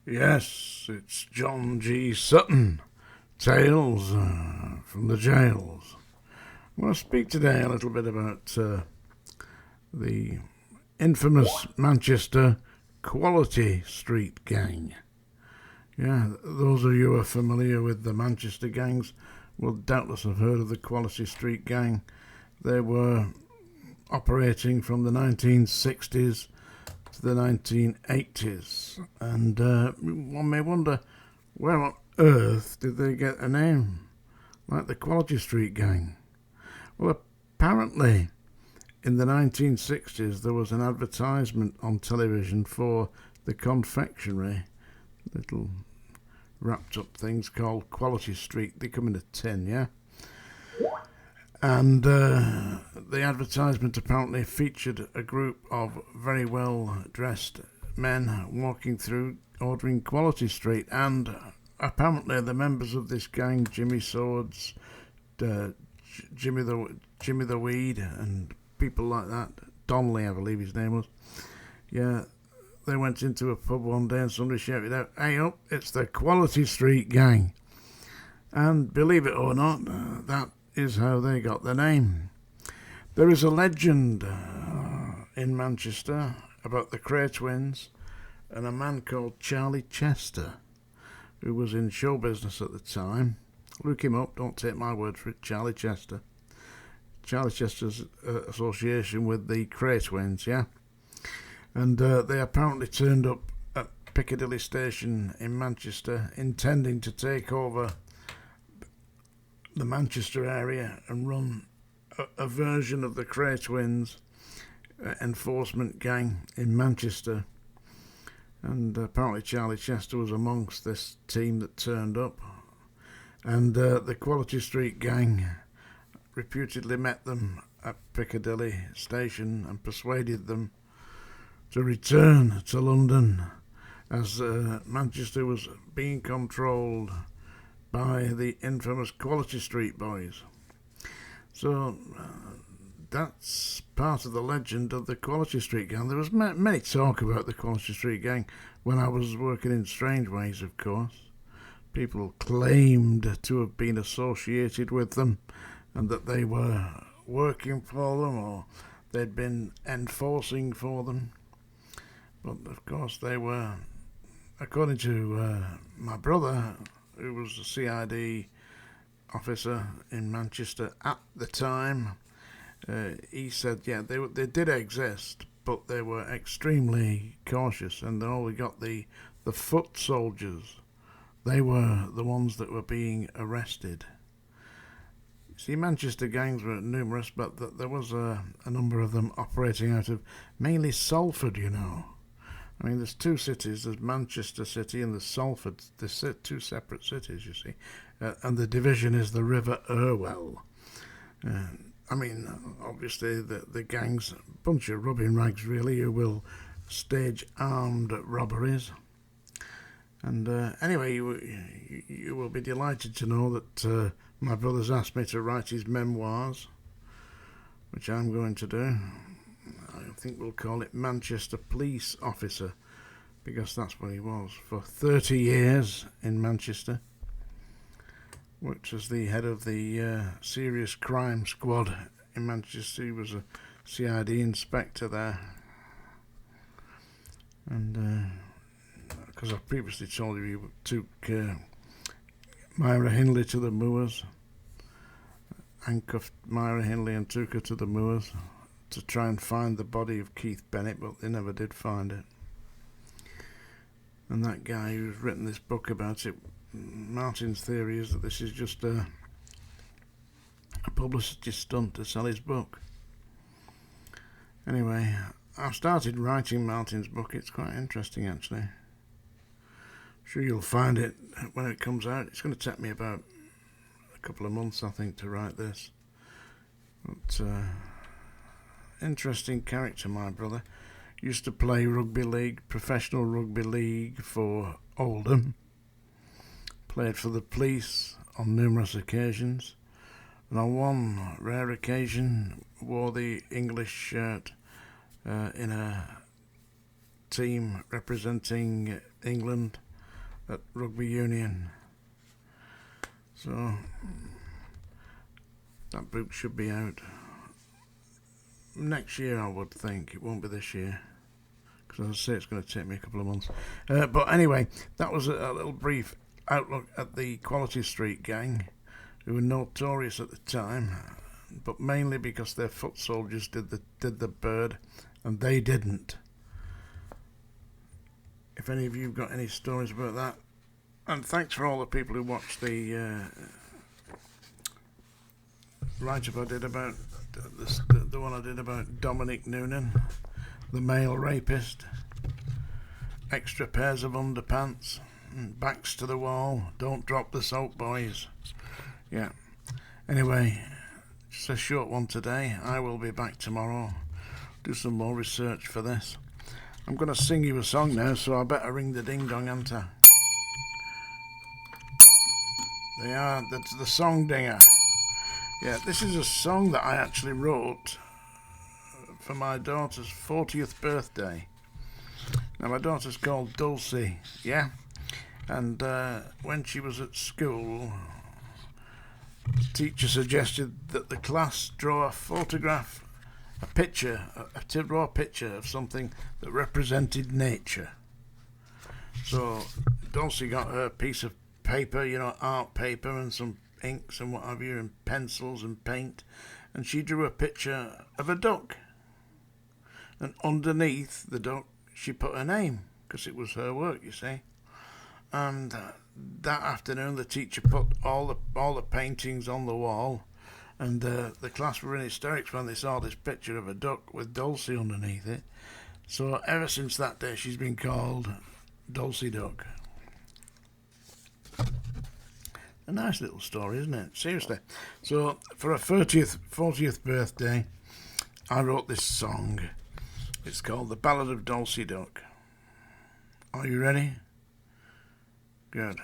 Yes, it's John G. Sutton. Tales from the jails. I want to speak today a little bit about the infamous Manchester Quality Street Gang. Yeah, those of you who are familiar with the Manchester gangs will doubtless have heard of the Quality Street Gang. They were operating from the 1960s to the 1980s, and one may wonder, where on earth did they get a name like the Quality Street Gang? Well, apparently in the 1960s there was an advertisement on television for the confectionery, little wrapped up things called Quality Street. They come in a tin, yeah? And the advertisement apparently featured a group of very well dressed men walking through ordering Quality Street, and apparently the members of this gang, Jimmy Swords, Jimmy the Weed, and people like that, Donnelly I believe his name was, yeah, they went into a pub one day and somebody shouted out, "Hey up, it's the Quality Street Gang." And believe it or not, that is how they got their name. There is a legend in Manchester about the Cray twins and a man called Charlie Chester, who was in show business at the time. Look him up, don't take my word for it, Charlie Chester. Charlie Chester's association with the Cray twins, yeah? And they apparently turned up at Piccadilly Station in Manchester intending to take over the Manchester area and run a version of the Cray twins enforcement gang in Manchester. And apparently Charlie Chester was amongst this team that turned up, and the Quality Street Gang reputedly met them at Piccadilly Station and persuaded them to return to London, as Manchester was being controlled by the infamous Quality Street boys. So that's part of the legend of the Quality Street Gang. There was many talk about the Quality Street Gang when I was working in Strangeways, of course. People claimed to have been associated with them and that they were working for them or they'd been enforcing for them. But of course they were, according to my brother, who was a CID officer in Manchester at the time, he said, yeah, they did exist, but they were extremely cautious, and they only got the foot soldiers. They were the ones that were being arrested. See, Manchester gangs were numerous, but there was a number of them operating out of mainly Salford, you know. I mean, there's two cities, there's Manchester City and there's Salford. There's two separate cities, you see. And the division is the River Irwell. I mean, obviously the gang's a bunch of rubbing rags, really, who will stage armed robberies. And anyway, you will be delighted to know that my brother's asked me to write his memoirs, which I'm going to do. I think we'll call it Manchester Police Officer, because that's what he was for 30 years in Manchester, which was the head of the Serious Crime Squad in Manchester. He was a CID inspector there. And because I've previously told you, he took Myra Hindley to the moors, handcuffed Myra Hindley and took her to the moors to try and find the body of Keith Bennett, but they never did find it. And that guy who's written this book about it, Martin's theory is that this is just a publicity stunt to sell his book. Anyway, I've started writing Martin's book. It's quite interesting, actually. I'm sure you'll find it when it comes out. It's going to take me about a couple of months, I think, to write this. But interesting character, my brother. Used to play rugby league, professional rugby league for Oldham. Played for the police on numerous occasions. And on one rare occasion wore the English shirt in a team representing England at rugby union. So that book should be out next year, I would think. It won't be this year, because as I say, it's going to take me a couple of months. But anyway, that was a little brief outlook at the Quality Street gang, who were notorious at the time, but mainly because their foot soldiers did the bird and they didn't. If any of you have got any stories about that, and thanks for all the people who watched the write-up I did about the one I did about Dominic Noonan, the male rapist. Extra pairs of underpants, backs to the wall, don't drop the soap, boys. Yeah. Anyway, just a short one today. I will be back tomorrow. Do some more research for this. I'm going to sing you a song now, so I better ring the ding-dong ante. They are, that's the song dinger. Yeah, this is a song that I actually wrote for my daughter's 40th birthday. Now, my daughter's called Dulcie, yeah? And when she was at school, the teacher suggested that the class draw a photograph, to draw a picture of something that represented nature. So Dulcie got her piece of paper, art paper, and some inks and what have you, and pencils and paint, and she drew a picture of a duck. And underneath the duck, she put her name, because it was her work, you see. And that afternoon, the teacher put all the paintings on the wall, and the class were in hysterics when they saw this picture of a duck with Dulcie underneath it. So ever since that day, she's been called Dulcie Duck. A nice little story, isn't it? Seriously. So for her 40th birthday, I wrote this song. It's called The Ballad of Dulcie Duck. Are you ready? Good.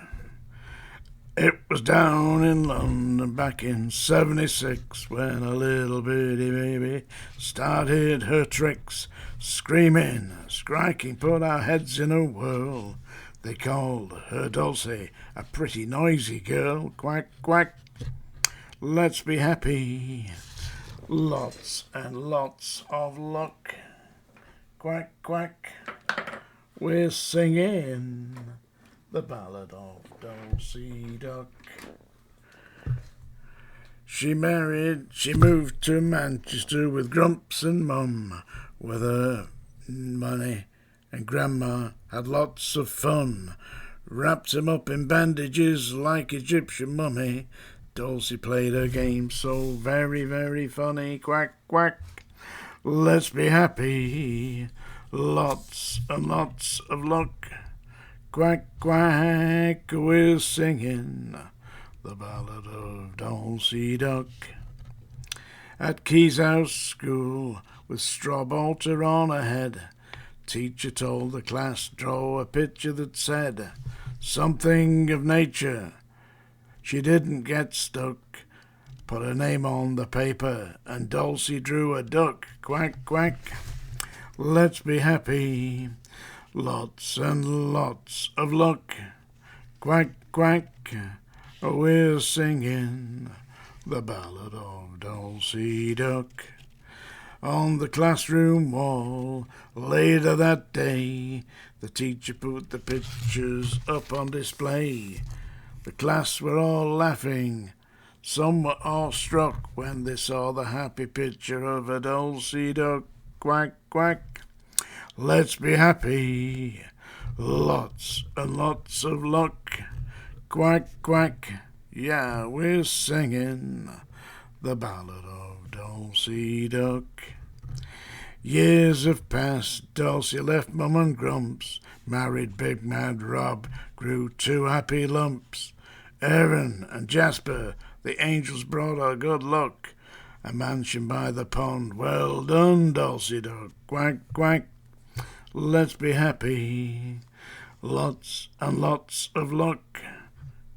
It was down in London back in 76 when a little bitty baby started her tricks, screaming, striking, put our heads in a whirl. They called her Dulcie, a pretty noisy girl. Quack, quack, let's be happy. Lots and lots of luck. Quack, quack, we're singing the ballad of Dulcie Duck. She moved to Manchester with Grumps and Mum, with her money, and Grandma had lots of fun. Wrapped him up in bandages like Egyptian mummy. Dulcie played her game so very, very funny. Quack, quack, let's be happy. Lots and lots of luck. Quack, quack, we're singing the ballad of Dulcie Duck. At Key's House School, with straw bolter on her head, teacher told the class, draw a picture that said something of nature. She didn't get stuck. Put her name on the paper, and Dulcie drew a duck. Quack, quack, let's be happy. Lots and lots of luck. Quack, quack, we're singing the ballad of Dulcie Duck. On the classroom wall, later that day, the teacher put the pictures up on display. The class were all laughing. Some were awestruck when they saw the happy picture of a Dulcie Duck. Quack, quack, let's be happy. Lots and lots of luck. Quack, quack, yeah, we're singing the ballad of Dulcie Duck. Years have passed, Dulcie left Mum and Grumps, married Big Mad Rob, grew two happy lumps. Aaron and Jasper, the angels brought her good luck, a mansion by the pond. Well done, Dulcie Duck. Quack, quack, let's be happy. Lots and lots of luck.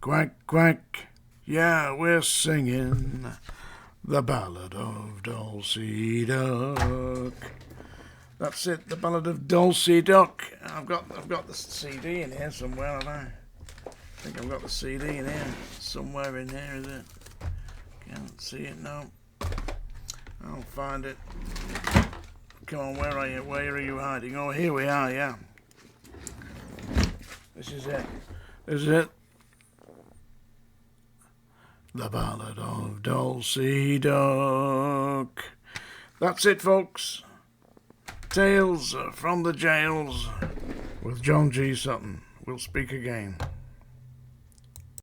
Quack, quack, yeah, we're singing the ballad of Dulcie Duck. That's it, the ballad of Dulcie Duck. I've got the CD in here somewhere, have I? I think I've got the CD in here. Somewhere in here, is it? Can't see it now. I'll find it. Come on, where are you? Where are you hiding? Oh, here we are, yeah. This is it. This is it. The Ballad of Dulcie Duck. That's it, folks. Tales from the Jails with John G. Sutton. We'll speak again.